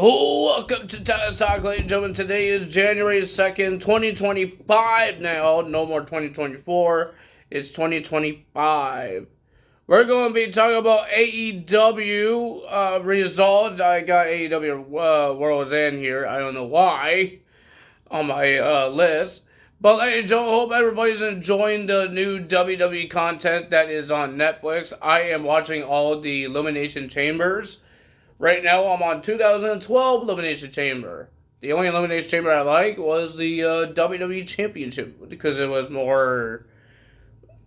Welcome to Tennis Talk, ladies and gentlemen. Today is January 2nd, 2025 now. No more 2024. It's 2025. We're going to be talking about AEW results. I got AEW World's End here. I don't know why on my list. But ladies and gentlemen, hope everybody's enjoying the new WWE content that is on Netflix. I am watching all the Elimination Chambers. Right now, I'm on 2012 Elimination Chamber. The only Elimination Chamber I like was the WWE Championship because it was more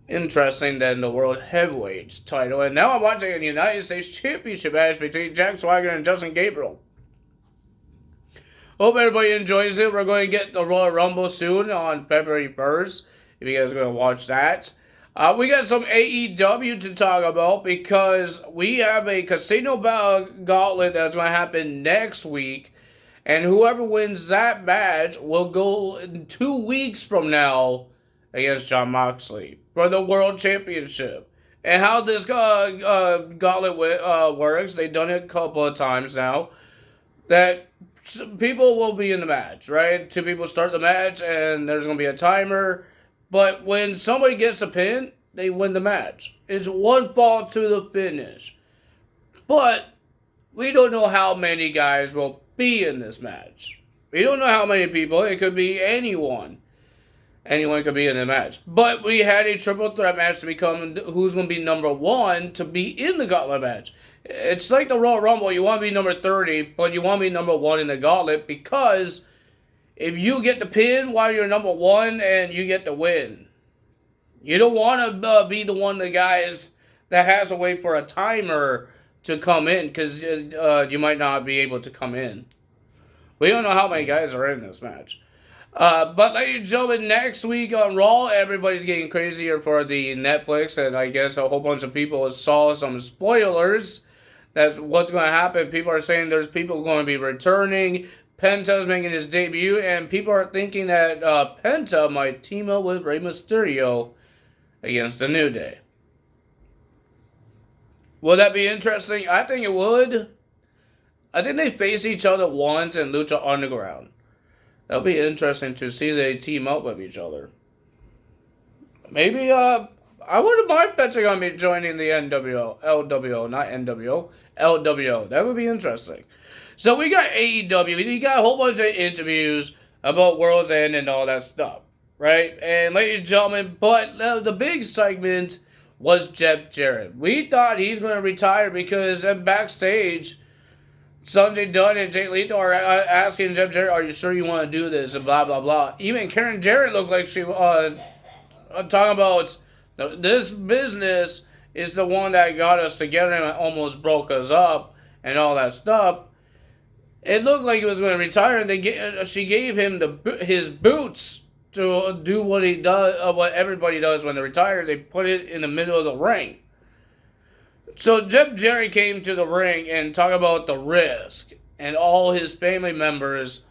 interesting than the World Heavyweight title. And now I'm watching a United States Championship match between Jack Swagger and Justin Gabriel. Hope everybody enjoys it. We're going to get the Royal Rumble soon on February 1st. If you guys are going to watch that. We got some AEW to talk about because we have a Casino Gauntlet that's going to happen next week. And whoever wins that match will go in 2 weeks from now against Jon Moxley for the World Championship. And how this gauntlet works, they've done it a couple of times now, that people will be in the match, right? 2 people start the match and there's going to be a timer. But when somebody gets a pin, they win the match. It's 1 fall to the finish. But we don't know how many guys will be in this match. We don't know how many people. It could be anyone. Anyone could be in the match. But we had a triple threat match to become who's going to be number 1 to be in the gauntlet match. It's like the Royal Rumble. You want to be number 30, but you want to be number 1 in the gauntlet because if you get the pin while you're number 1 and you get the win, you don't want to be the one of the guys that has to wait for a timer to come in because you might not be able to come in. We don't know how many guys are in this match. But ladies and gentlemen, next week on Raw, everybody's getting crazier for the Netflix, and I guess a whole bunch of people saw some spoilers. That's what's going to happen. People are saying there's people going to be returning. Penta's making his debut, and people are thinking that Penta might team up with Rey Mysterio against the New Day. Would that be interesting? I think it would. I think they face each other once in Lucha Underground. That'll be interesting to see they team up with each other. Maybe, I wouldn't mind Penta going to be joining the LWO, not NWO, LWO. That would be interesting. So we got AEW. We got a whole bunch of interviews about World's End and all that stuff, right? And ladies and gentlemen, but the big segment was Jeff Jarrett. We thought he's going to retire because backstage, Sanjay Dutt and Jay Lethal are asking Jeff Jarrett, "Are you sure you want to do this?" and blah blah blah. Even Karen Jarrett looked like she talking about this business is the one that got us together and almost broke us up and all that stuff. It looked like he was going to retire, and she gave him his boots to do what he does, what everybody does when they retire. They put it in the middle of the ring. So Jeff Jarrett came to the ring and talked about the risk, and all his family members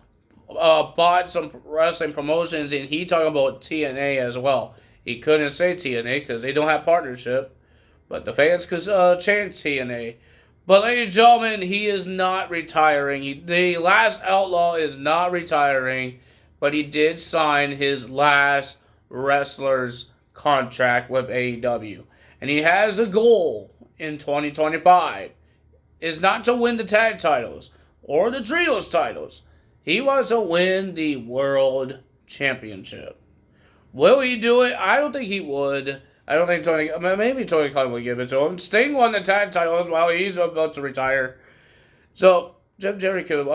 bought some wrestling promotions, and he talked about TNA as well. He couldn't say TNA because they don't have partnership, but the fans could chant TNA. But ladies and gentlemen, he is not retiring. The Last Outlaw is not retiring, but he did sign his last wrestler's contract with AEW. And he has a goal in 2025. It's not to win the tag titles or the trios titles. He wants to win the World Championship. Will he do it? I don't think he would. I don't think maybe Tony Khan would give it to him. Sting won the tag titles while he's about to retire. So, Jeff Jarrett could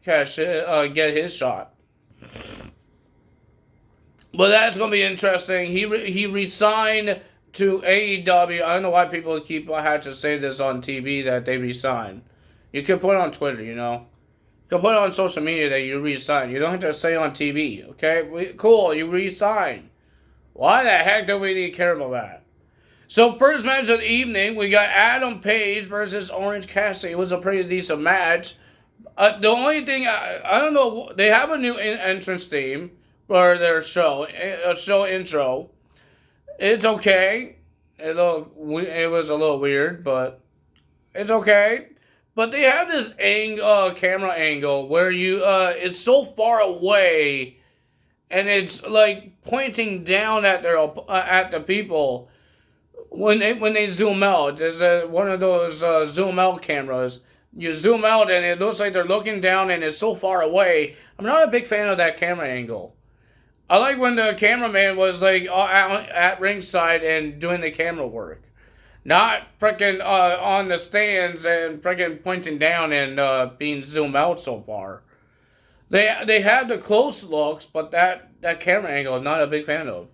get his shot. But that's going to be interesting. He resigned to AEW. I don't know why people had to say this on TV that they resigned. You can put it on Twitter, you know. You can put it on social media that you resigned. You don't have to say it on TV, okay? Cool, you resigned. Why the heck do we need to care about that? So first match of the evening, we got Adam Page versus Orange Cassidy. It was a pretty decent match. The only thing, I don't know, they have a new entrance theme for their show, a show intro. It's okay. It was a little weird, but it's okay. But they have this camera angle where it's so far away, and it's like pointing down at the people when they zoom out. There's one of those zoom out cameras. You zoom out and it looks like they're looking down and it's so far away. I'm not a big fan of that camera angle. I like when the cameraman was like at ringside and doing the camera work. Not freaking on the stands and freaking pointing down and being zoomed out so far. They have the close looks, but that camera angle I'm not a big fan of.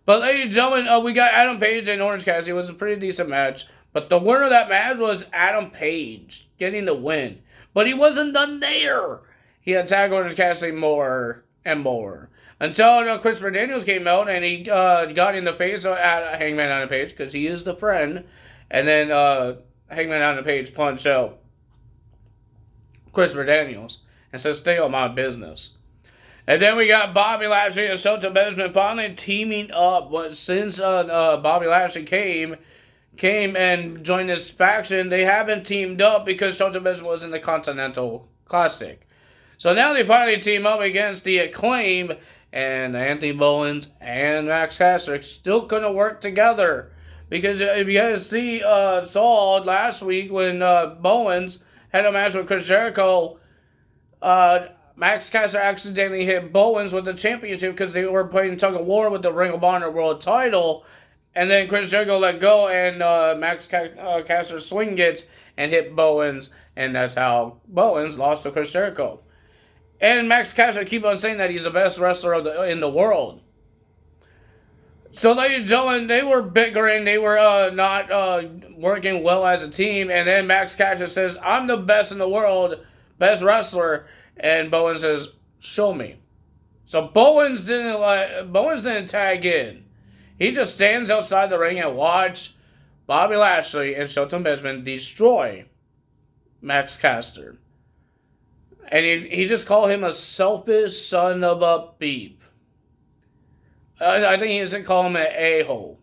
But ladies and gentlemen, we got Adam Page and Orange Cassidy. It was a pretty decent match. But the winner of that match was Adam Page getting the win. But he wasn't done there. He attacked Orange Cassidy more and more. Until Christopher Daniels came out and he got in the face of Hangman Adam Page because he is the friend. And then Hangman Adam Page punched out Christopher Daniels and said, "Stay on my business." And then we got Bobby Lashley and Shelton Benjamin finally teaming up. Since Bobby Lashley came and joined this faction, they haven't teamed up because Shelton Benjamin was in the Continental Classic. So now they finally team up against the Acclaim, and Anthony Bowens and Max Caster still couldn't work together. Because if you guys saw last week when Bowens had a match with Chris Jericho, Max Caster accidentally hit Bowens with the championship because they were playing tug of war with the Ring of Honor World Title. And then Chris Jericho let go and Max Caster swing it and hit Bowens. And that's how Bowens lost to Chris Jericho. And Max Caster keep on saying that he's the best wrestler in the world. So, ladies and gentlemen, they were bickering. They were not working well as a team. And then Max Caster says, "I'm the best in the world, best wrestler." And Bowens says, "Show me." So Bowens didn't tag in. He just stands outside the ring and watch Bobby Lashley and Shelton Benjamin destroy Max Caster. And he just called him a selfish son of a beep. I think he doesn't call him an a-hole.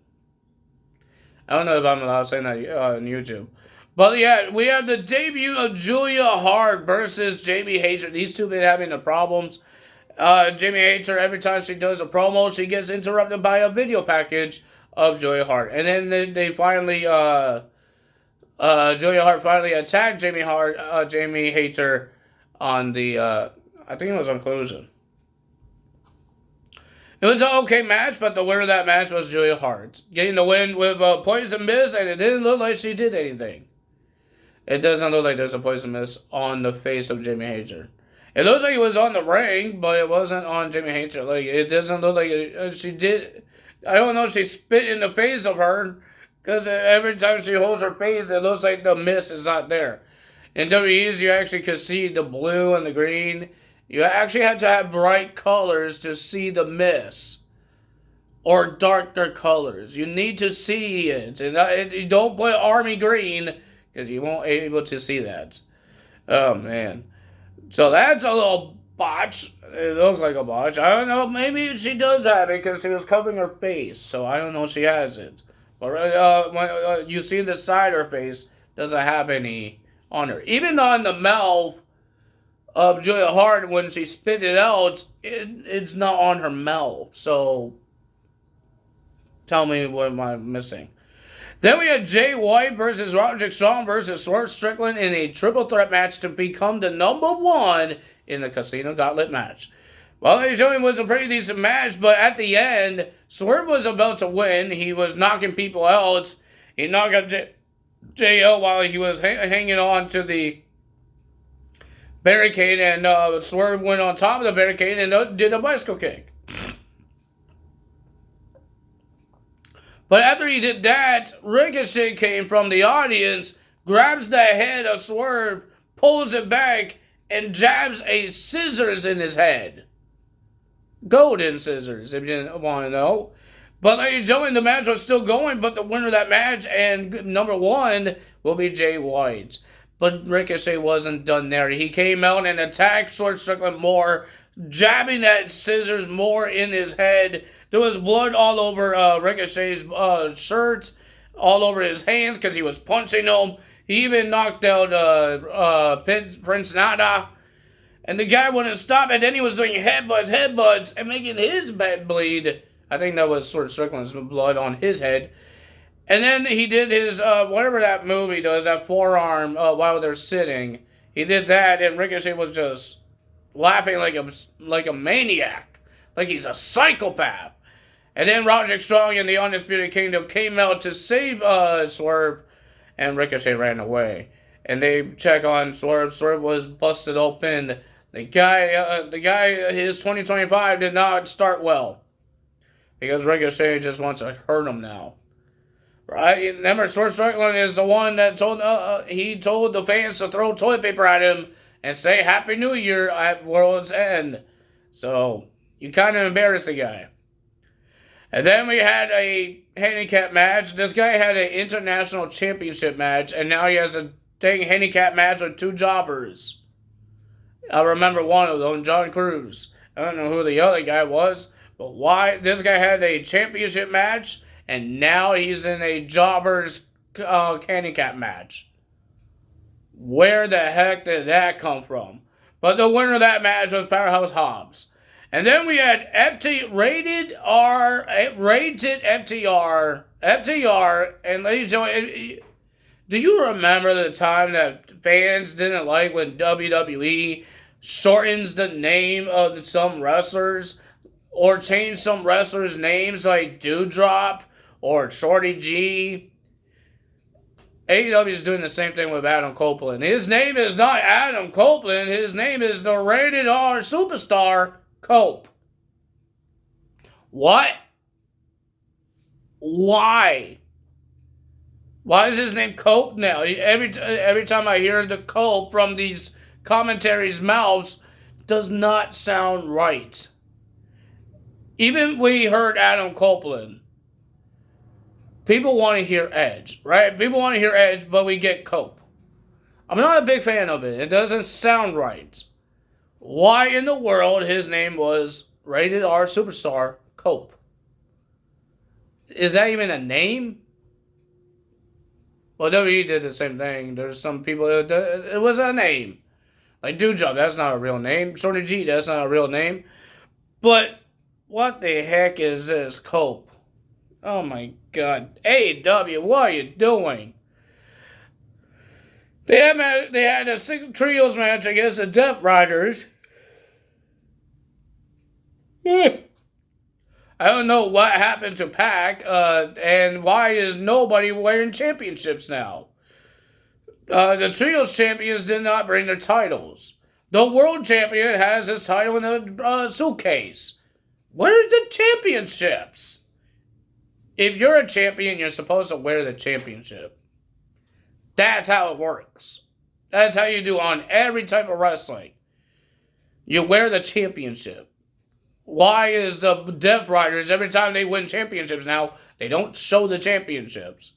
I don't know if I'm allowed to say that on YouTube. But yeah, we have the debut of Julia Hart versus Jamie Hayter. These two been having the problems. Jamie Hayter, every time she does a promo, she gets interrupted by a video package of Julia Hart. And then they finally, Julia Hart finally attacked Jamie Hayter on the, I think it was on Collision. It was an okay match, but the winner of that match was Julia Hart. Getting the win with a poison mist, and it didn't look like she did anything. It doesn't look like there's a poison mist on the face of Jamie Hayter. It looks like it was on the ring, but it wasn't on Jamie Hayter. Like, it doesn't look like she did. I don't know if she spit in the face of her, because every time she holds her face, it looks like the mist is not there. In WWE's, you actually could see the blue and the green. You actually had to have bright colors to see the mist. Or darker colors. You need to see it. And you don't put army green, because you won't be able to see that. Oh, man. So that's a little botch. It looked like a botch. I don't know. Maybe she does have it because she was covering her face. So I don't know if she has it. But when you see the side of her face, doesn't have any on her. Even on the mouth of Julia Hart, when she spit it out, it's not on her mouth. So tell me what am I missing. Then we had Jay White versus Roderick Strong versus Swerve Strickland in a triple threat match to become the number one in the Casino Gauntlet match. Well, ladies and gentlemen, it was a pretty decent match, but at the end, Swerve was about to win. He was knocking people out. He knocked out Jay out while he was hanging on to the barricade, and Swerve went on top of the barricade and did a bicycle kick. But after he did that, Ricochet came from the audience, grabs the head of Swerve, pulls it back, and jabs a scissors in his head. Golden scissors, if you didn't want to know. But ladies and gentlemen, the match was still going, but the winner of that match and number one will be Jay White. But Ricochet wasn't done there. He came out and attacked Swerve Strickland more, jabbing that scissors more in his head. There was blood all over Ricochet's shirt, all over his hands because he was punching him. He even knocked out Prince Nana. And the guy wouldn't stop, and then he was doing headbutts, and making his head bleed. I think that was sort of circling some blood on his head. And then he did his, whatever that movie does, that forearm while they're sitting. He did that, and Ricochet was just laughing like a maniac. Like he's a psychopath. And then Roderick Strong and the Undisputed Kingdom came out to save Swerve, and Ricochet ran away. And they check on Swerve. Swerve was busted open. The guy, his 2025 did not start well. Because Ricochet just wants to hurt him now. Right? Remember, Swerve Strickland is the one that he told the fans to throw toilet paper at him and say Happy New Year at World's End. So, you kind of embarrassed the guy. And then we had a handicap match. This guy had an international championship match, and now he has a handicap match with two jobbers. I remember one of them, John Cruz. I don't know who the other guy was, but why this guy had a championship match, and now he's in a jobber's handicap match. Where the heck did that come from? But the winner of that match was Powerhouse Hobbs. And then we had rated FTR, and ladies and gentlemen, do you remember the time that fans didn't like when WWE shortens the name of some wrestlers or change some wrestlers' names like Doudrop or Shorty G? AEW is doing the same thing with Adam Copeland. His name is not Adam Copeland. His name is the Rated R Superstar Cope. What? Why? Why is his name Cope now? Every time I hear the Cope from these commentaries' mouths, does not sound right. Even we heard Adam Copeland. People want to hear Edge, right? People want to hear Edge, but we get Cope. I'm not a big fan of it. It doesn't sound right. Why in the world his name was Rated R Superstar Cope? Is that even a name? Well, WWE did the same thing. There's some people it was a name. Like Doudrop, that's not a real name. Shorty G, that's not a real name. But what the heck is this Cope? Oh my God. AEW, what are you doing? They had a 6 trios match against the Death Riders. I don't know what happened to Pac, and why is nobody wearing championships now? The trios champions did not bring their titles. The world champion has his title in a suitcase. Where's the championships? If you're a champion, you're supposed to wear the championship. That's how it works. That's how you do on every type of wrestling. You wear the championship. Why is the Death Riders, every time they win championships now, they don't show the championships?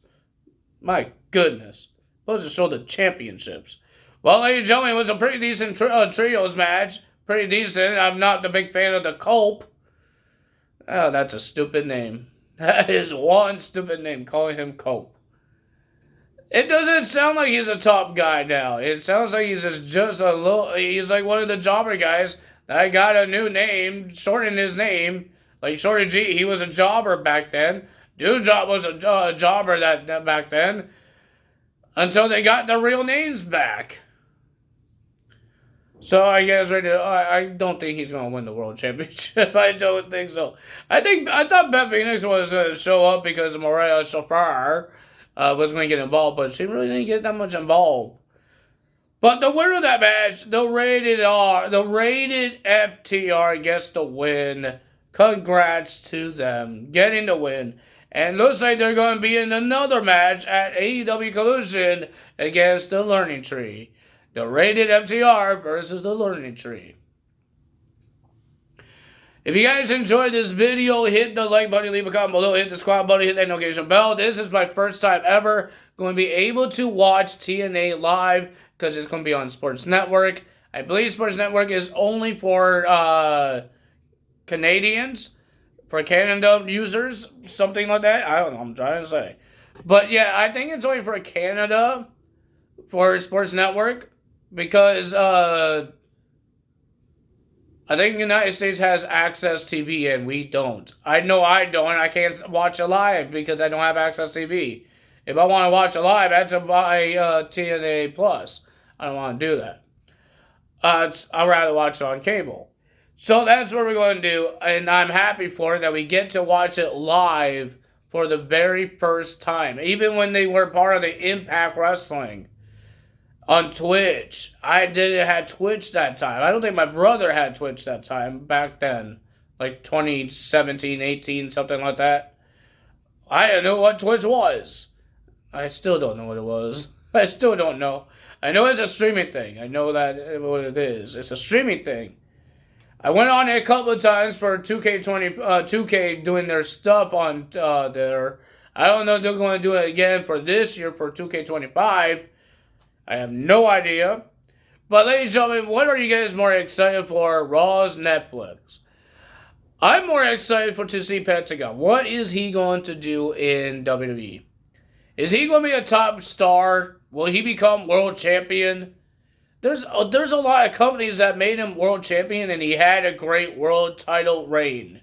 My goodness. Supposed to show the championships. Well, ladies and gentlemen, it was a pretty decent trios match. Pretty decent. I'm not the big fan of the Cope. Oh, that's a stupid name. That is one stupid name, calling him Cope. It doesn't sound like he's a top guy now. It sounds like he's just a little... He's like one of the jobber guys that got a new name, shortened his name. Like Shorty G, he was a jobber back then. Doudrop was a jobber that back then. Until they got the real names back. So I guess I don't think he's going to win the world championship. I don't think so. I thought Beth Phoenix was going to show up because Mariah Shafar was going to get involved, but she really didn't get that much involved. But the winner of that match, the rated FTR gets the win. Congrats to them getting the win. And looks like they're going to be in another match at AEW Collision against the Learning Tree. The rated FTR versus the Learning Tree. If you guys enjoyed this video, hit the like button, leave a comment below, hit the subscribe button, hit that notification bell. This is my first time ever going to be able to watch TNA live because it's going to be on Sports Network. I believe Sports Network is only for Canadians, for Canada users, something like that. I don't know, I'm trying to say. But yeah, I think it's only for Canada. for Sports Network because I think the United States has Access TV and we don't. I know I don't. I can't watch it live because I don't have Access TV. If I want to watch it live, I have to buy TNA Plus. I don't want to do that. I'd rather watch it on cable. So that's what we're going to do, and I'm happy for it that we get to watch it live for the very first time. Even when they were part of the Impact Wrestling on Twitch. I didn't have Twitch that time. I don't think my brother had Twitch that time back then. Like 2017, 18, something like that. I didn't know what Twitch was. I still don't know what it was. I still don't know. I know it's a streaming thing. I know that what it is. It's a streaming thing. I went on it a couple of times for 2K doing their stuff on there. I don't know if they're going to do it again for this year for 2K25. I have no idea. But ladies and gentlemen, what are you guys more excited for? Raw's Netflix. I'm more excited to see Pentagon. What is he going to do in WWE? Is he going to be a top star? Will he become world champion? There's a lot of companies that made him world champion and he had a great world title reign.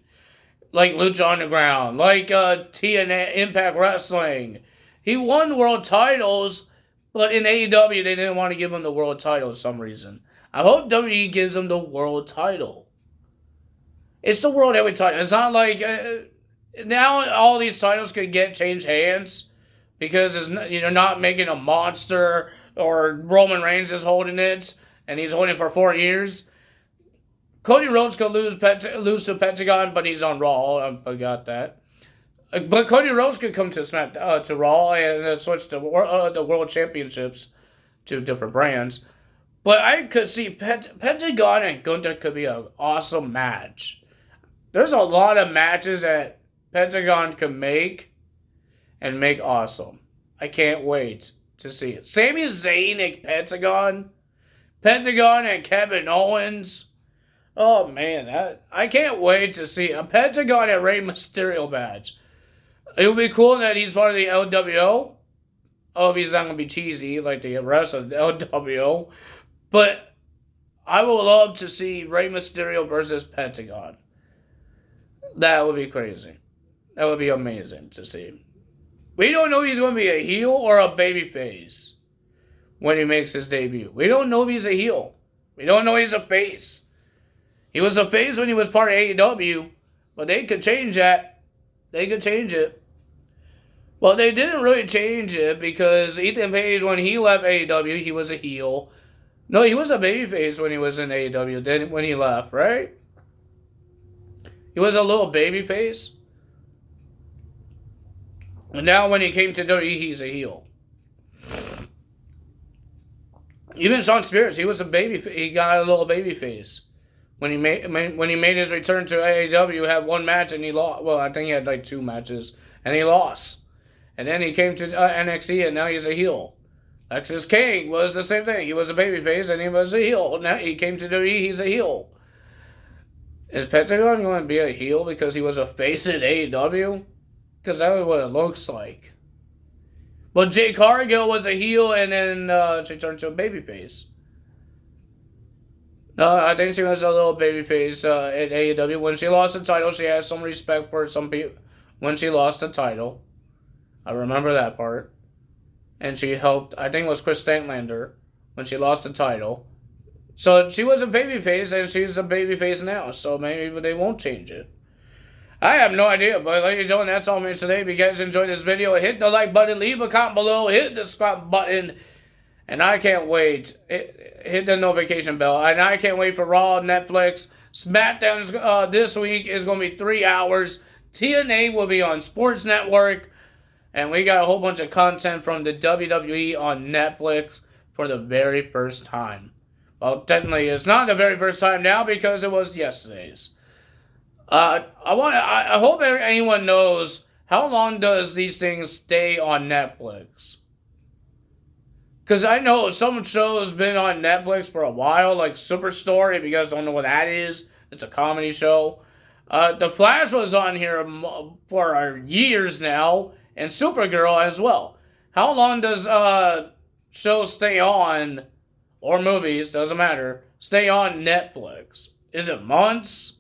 Like Lucha Underground, like TNA Impact Wrestling. He won world titles, but in AEW they didn't want to give him the world title for some reason. I hope WWE gives him the world title. It's the world heavyweight title. It's not like now all these titles could change hands because you're not making a monster or Roman Reigns is holding it and he's holding it for 4 years. Cody Rhodes could lose to Pentagon, but he's on Raw. I forgot that. But Cody Rhodes could come to Raw and switch the World Championships to different brands. But I could see Pentagon and Gunther could be an awesome match. There's a lot of matches that Pentagon can make and make awesome. I can't wait to see it. Sami Zayn and Pentagon and Kevin Owens. Oh man, I can't wait to see a Pentagon and Rey Mysterio match. It would be cool that he's part of the LWO. Oh, he's not going to be cheesy like the rest of the LWO. But I would love to see Rey Mysterio versus Pentagon. That would be crazy. That would be amazing to see. We don't know if he's going to be a heel or a babyface when he makes his debut. We don't know if he's a heel. We don't know if he's a face. He was a face when he was part of AEW, but they could change that. They could change it. Well, they didn't really change it because Ethan Page, when he left AEW, he was a heel. No, he was a babyface when he was in AEW, then when he left, right? He was a little babyface. And now when he came to WWE, he's a heel. Even Shawn Spears, he was a baby. He got a little babyface. When he made his return to AEW, had one match and he lost. Well, I think he had like 2 matches and he lost. And then he came to NXT and now he's a heel. Lexis King was the same thing. He was a babyface and he was a heel. Now he came to WWE, he's a heel. Is Pentagon going to be a heel because he was a face in AEW? Because that's what it looks like. But Jade Cargill was a heel and then she turned to a babyface. I think she was a little babyface at AEW. When she lost the title, she had some respect for some people. When she lost the title, I remember that part. And she helped, I think it was Chris Statlander, when she lost the title. So she was a babyface, and she's a babyface now. So maybe they won't change it. I have no idea, but ladies and gentlemen, that's all for me today. If you guys enjoyed this video, hit the like button, leave a comment below, hit the subscribe button, and I can't wait. Hit the notification bell, and I can't wait for Raw, Netflix. SmackDown this week is going to be 3 hours. TNA will be on Sports Network, and we got a whole bunch of content from the WWE on Netflix for the very first time. Well, technically, it's not the very first time now because it was yesterday's. I hope anyone knows how long does these things stay on Netflix. Because I know some shows been on Netflix for a while, like Superstore. If you guys don't know what that is, it's a comedy show. The Flash was on here for years now, and Supergirl as well. How long does shows stay on, or movies, doesn't matter, stay on Netflix? Is it months?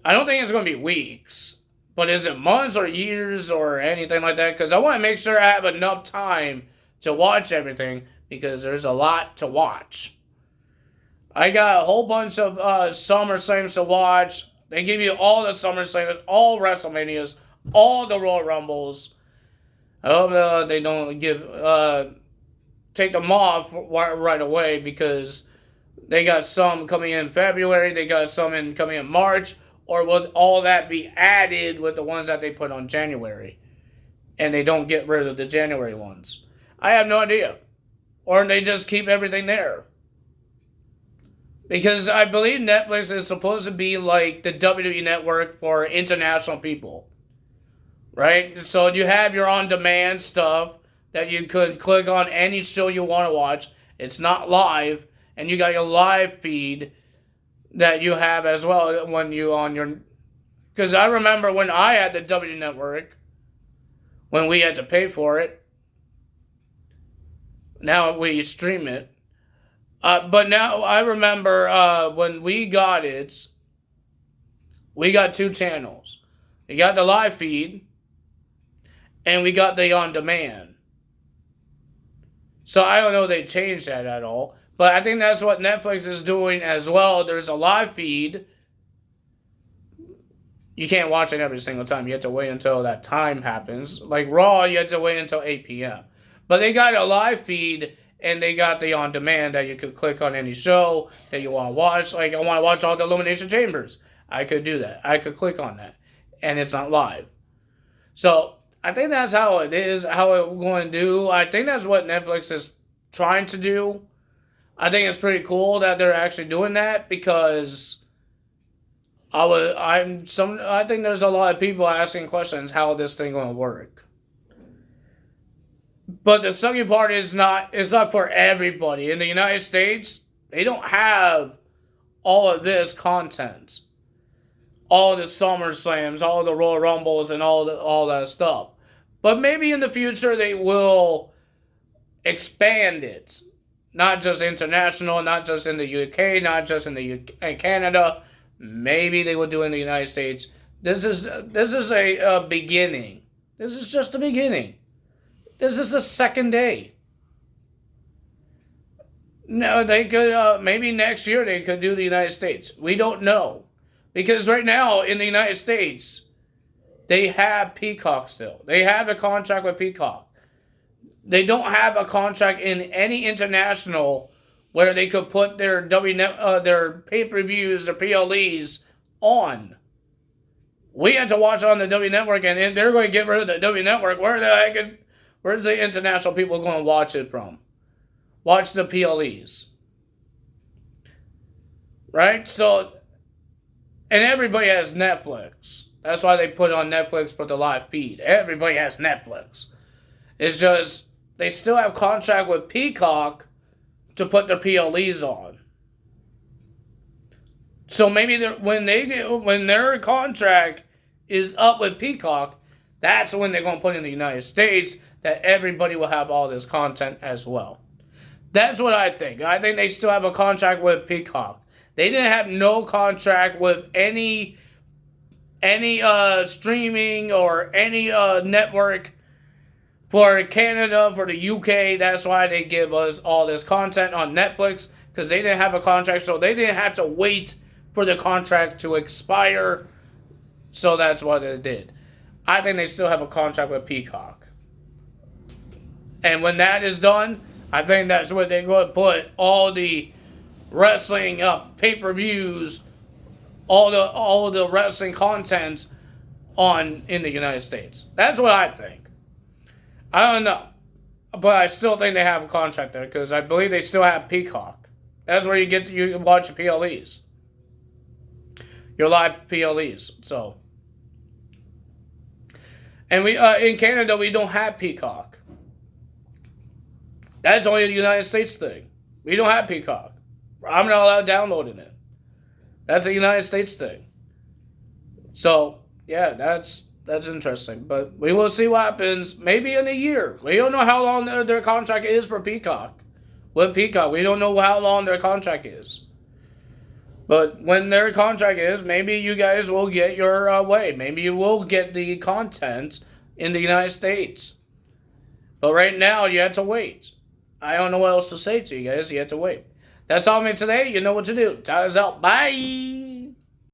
I don't think it's going to be weeks. But is it months or years or anything like that? Because I want to make sure I have enough time to watch everything, because there's a lot to watch. I got a whole bunch of SummerSlams to watch. They give you all the SummerSlams, all WrestleManias, all the Royal Rumbles. I hope they don't take them off right away, because they got some coming in February, they got some coming in March, or will all that be added with the ones that they put on January? And they don't get rid of the January ones. I have no idea. Or they just keep everything there. Because I believe Netflix is supposed to be like the WWE Network for international people. Right? So you have your on-demand stuff that you could click on any show you want to watch. It's not live. And you got your live feed that you have as well when you on your... Because I remember when I had the W Network, when we had to pay for it. Now we stream it. But now I remember when we got it, we got 2 channels. We got the live feed, and we got the on-demand. So I don't know if they changed that at all. But I think that's what Netflix is doing as well. There's a live feed. You can't watch it every single time. You have to wait until that time happens. Like Raw, you have to wait until 8 p.m. But they got a live feed, and they got the on-demand that you could click on any show that you want to watch. Like, I want to watch all the Elimination Chambers. I could do that. I could click on that. And it's not live. So, I think that's how it is, how it's going to do. I think that's what Netflix is trying to do. I think it's pretty cool that they're actually doing that, because I think there's a lot of people asking questions how this thing going to work. But the sucky part is it's not for everybody. In the United States, they don't have all of this content. All the SummerSlams, all the Royal Rumbles, and all that stuff. But maybe in the future they will expand it. Not just international, not just in the UK, not just in the UK, Canada. Maybe they will do it in the United States. This is a beginning. This is just the beginning. This is the second day. No, they could maybe next year they could do the United States. We don't know, because right now in the United States they have Peacock still. They have a contract with Peacock. They don't have a contract in any international where they could put their their pay-per-views or PLEs on. We had to watch it on the W Network, and they're going to get rid of the W Network. Where's the international people going to watch it from? Watch the PLEs. Right? So, and everybody has Netflix. That's why they put it on Netflix for the live feed. Everybody has Netflix. It's just, they still have contract with Peacock to put their PLEs on. So maybe when their contract is up with Peacock, that's when they're going to put in the United States that everybody will have all this content as well. That's what I think. I think they still have a contract with Peacock. They didn't have no contract with any streaming or any network for Canada, for the UK. That's why they give us all this content on Netflix, because they didn't have a contract, so they didn't have to wait for the contract to expire. So that's what they did. I think they still have a contract with Peacock. And when that is done, I think that's where they're going to put all the wrestling pay-per-views, all the wrestling content on in the United States. That's what I think. I don't know, but I still think they have a contract there, because I believe they still have Peacock. That's where you watch your PLEs, your live PLEs. So, and we in Canada we don't have Peacock. That's only a United States thing. We don't have Peacock. I'm not allowed downloading it. That's a United States thing. So, yeah, that's That's interesting. But we will see what happens. Maybe in a year. We don't know how long their contract is for Peacock. With Peacock, we don't know how long their contract is. But when their contract is, maybe you guys will get your way. Maybe you will get the content in the United States. But right now, you have to wait. I don't know what else to say to you guys. You have to wait. That's all me today. You know what to do. Time is out. Bye.